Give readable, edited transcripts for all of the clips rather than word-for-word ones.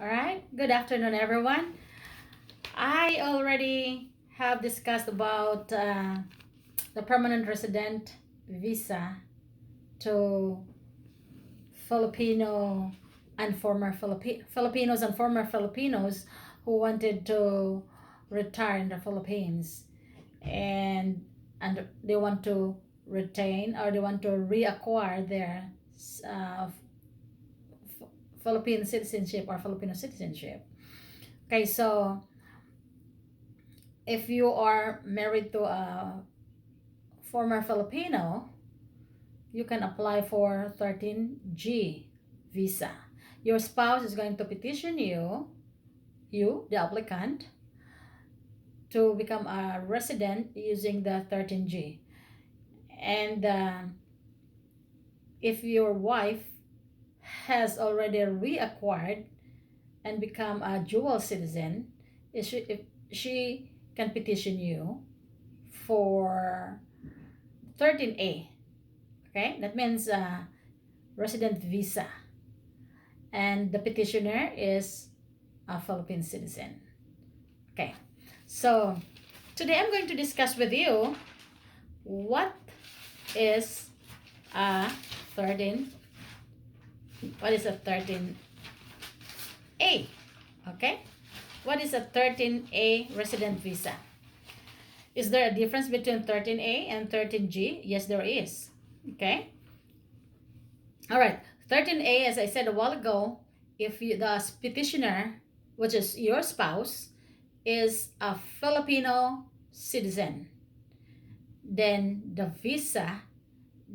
All right, good afternoon, everyone. I already have discussed about the permanent resident visa to Filipino and former Filipinos and former Filipinos who wanted to retire in the Philippines and they want to retain or they want to reacquire their uh, Philippine citizenship or Filipino citizenship. Okay, so if you are married to a former Filipino, you can apply for 13G visa. Your spouse is going to petition you, the applicant, to become a resident using the 13G. And if your wife has already reacquired and become a dual citizen, if she can petition you for 13A. Okay, that means resident visa, and the petitioner is a Philippine citizen. Okay, so today I'm going to discuss with you what is a 13 what is a 13A. Okay, what is a 13A resident visa? Is there a difference between 13A and 13G? Yes, there is. Okay, all right. 13A, as I said a while ago, if the petitioner, which is your spouse, is a Filipino citizen, then the visa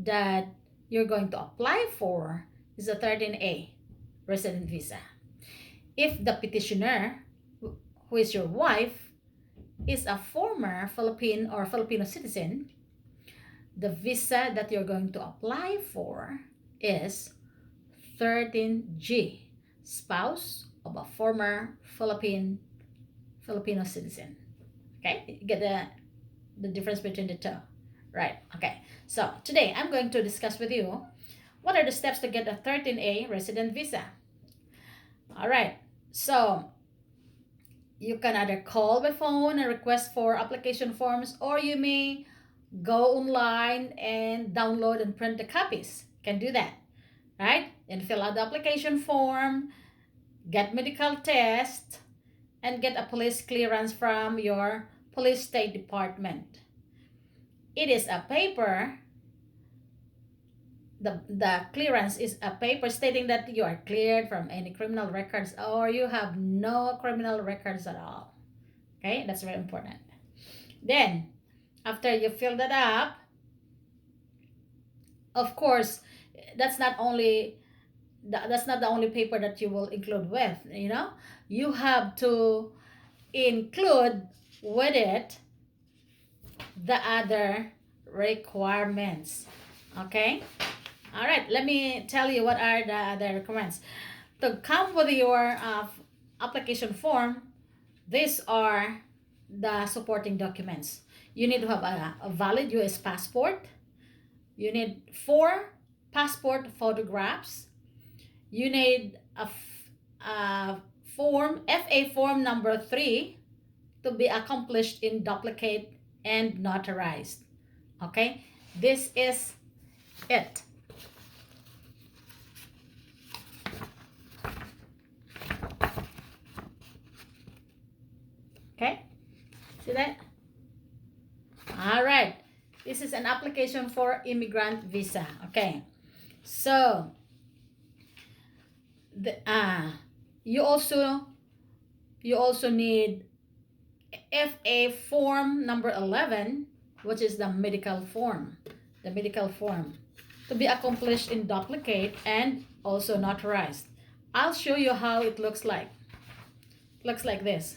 that you're going to apply for is a 13A resident visa. If the petitioner, who is your wife, is a former Philippine or Filipino citizen, the visa that you're going to apply for is 13G, spouse of a former Filipino citizen. Okay, you get the difference between the two, right? Okay, so today I'm going to discuss with you what are the steps to get a 13A resident visa. All right, so you can either call by phone and request for application forms, or you may go online and download and print the copies. You can do that, right? And fill out the application form, get medical test, and get a police clearance from your police state department. It is a paper, the clearance is a paper stating that you are cleared from any criminal records or you have no criminal records at all. Okay, that's very important. Then, after you fill that up, of course, that's not only that's not the only paper that you will include with, you have to include with it the other requirements. Okay, all right, let me tell you what are the other requirements to come with your application form. These are the supporting documents. You need to have a valid US passport. You need 4 passport photographs. You need a form, FA form number 3, to be accomplished in duplicate and notarized. Okay, this is it. Okay, see that? All right, this is an application for immigrant visa. Okay, so the you also need FA form number 11, which is the medical form. The medical form to be accomplished in duplicate and also notarized. I'll show you how it looks like. Looks like this.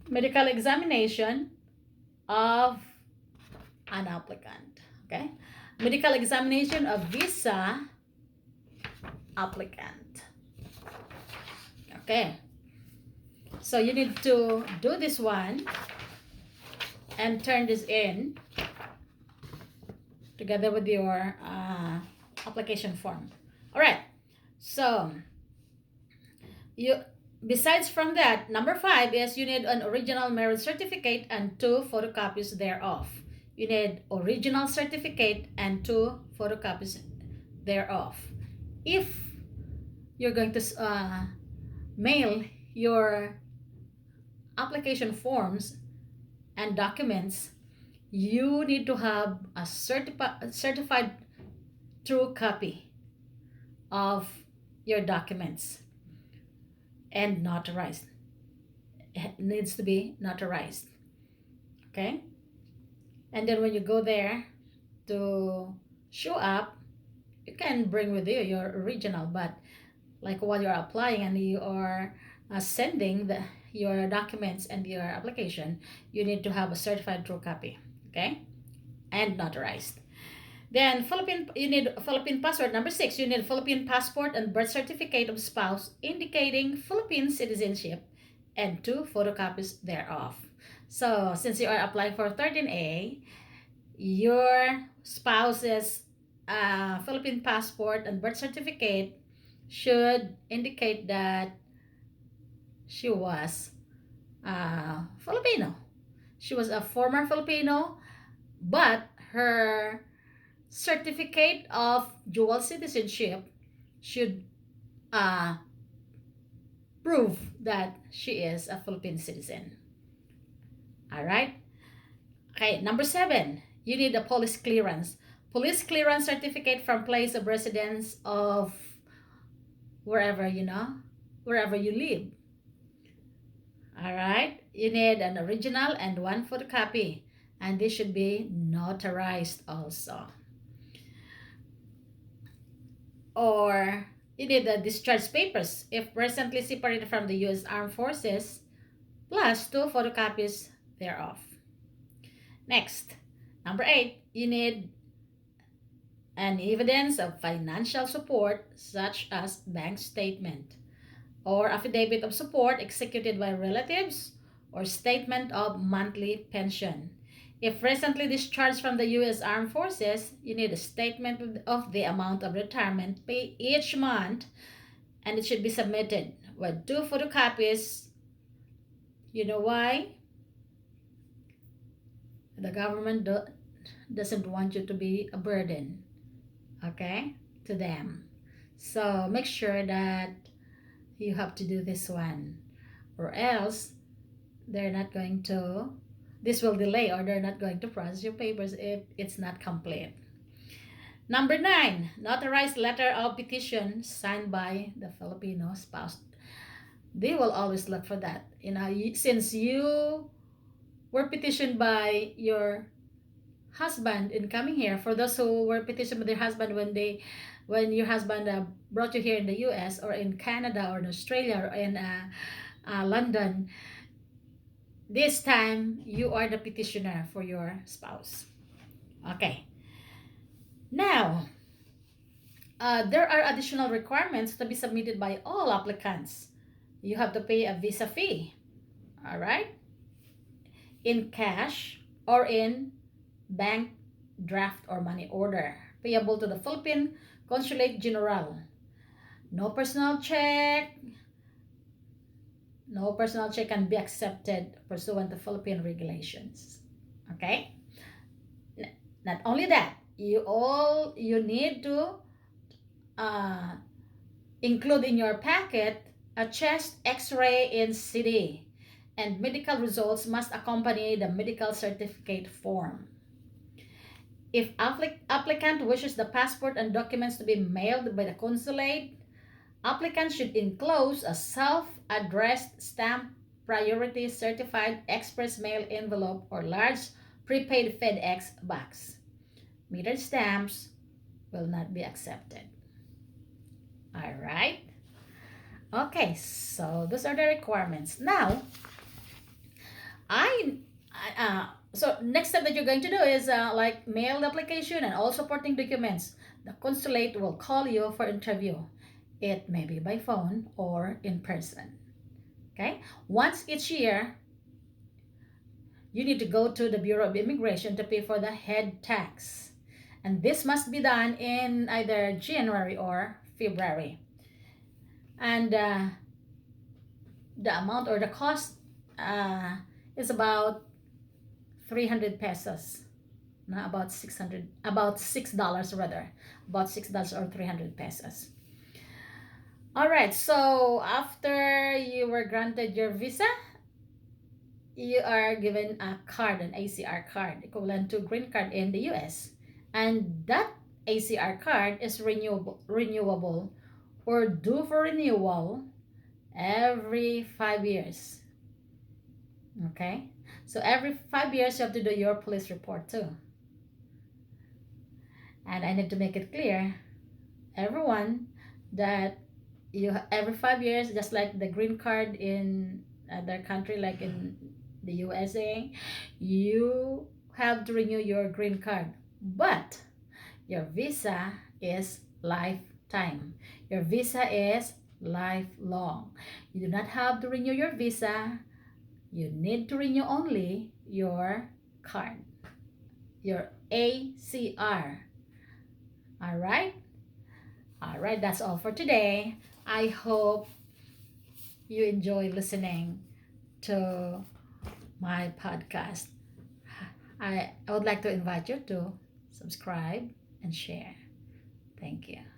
Medical examination of an applicant. Okay? Medical examination of visa applicant. Okay. So you need to do this one and turn this in together with your application form. All right. So you besides from that, number 5 is you need an original marriage certificate and 2 photocopies thereof. You need original certificate and 2 photocopies thereof. If you're going to mail your application forms and documents, you need to have a certified true copy of your documents and notarized. It needs to be notarized. Okay? And then when you go there to show up, you can bring with you your original, but like while you're applying and you are sending your documents and your application, you need to have a certified true copy. Okay? And notarized. Then you need Philippine passport. Number 6, you need Philippine passport and birth certificate of spouse indicating Philippine citizenship and 2 photocopies thereof. So since you are applying for 13A, your spouse's Philippine passport and birth certificate should indicate that she was Filipino. She was a former Filipino, but her certificate of dual citizenship should uh, prove that she is a Philippine citizen. All right. Okay. Number 7, you need a police clearance. Police clearance certificate from place of residence of wherever wherever you live. All right. You need an original and 1 photocopy, and this should be notarized also. Or you need the discharge papers if presently separated from the U.S. Armed Forces, plus 2 photocopies thereof. Next, number 8, you need an evidence of financial support such as bank statement or affidavit of support executed by relatives or statement of monthly pension. If recently discharged from the U.S. Armed Forces, you need a statement of the amount of retirement pay each month, and it should be submitted with 2 photocopies. You know why? The government doesn't want you to be a burden, okay, to them. So make sure that you have to do this one, or else they're not going to, this will delay, or they're not going to process your papers if it's not complete. Number 9, notarized letter of petition signed by the Filipino spouse. They will always look for that. Since you were petitioned by your husband in coming here, for those who were petitioned by their husband when your husband brought you here in the US or in Canada or in Australia or in London, this time you are the petitioner for your spouse. Okay. Now, there are additional requirements to be submitted by all applicants. You have to pay a visa fee, all right, in cash or in bank draft or money order, payable to the Philippine Consulate General. No personal check. No personal check can be accepted pursuant to Philippine regulations. Okay? Not only that, you need to include in your packet a chest x-ray in CD, and medical results must accompany the medical certificate form. If applicant wishes the passport and documents to be mailed by the consulate, applicant should enclose a self-addressed stamp priority certified express mail envelope or large prepaid FedEx box. Metered stamps will not be accepted. All right. Okay, so those are the requirements. Now, so next step that you're going to do is like mail the application and all supporting documents. The consulate will call you for interview. It may be by phone or in person. Okay? Once each year, you need to go to the Bureau of Immigration to pay for the head tax. And this must be done in either January or February. And the amount or the cost uh, is about 300 pesos. No, about 600, about $6 rather, about $6 or 300 pesos. All right, so after you were granted your visa, you are given a card, an ACR card, equivalent to green card in the US. And that ACR card is renewable or due for renewal every 5 years. Okay? So every 5 years you have to do your police report too. And I need to make it clear, everyone, that every 5 years, just like the green card in other country like in the USA, you have to renew your green card, but your visa is lifetime. Your visa is lifelong. You do not have to renew your visa. You need to renew only your card, your ACR. All right. All right, that's all for today. I hope you enjoy listening to my podcast. I would like to invite you to subscribe and share. Thank you.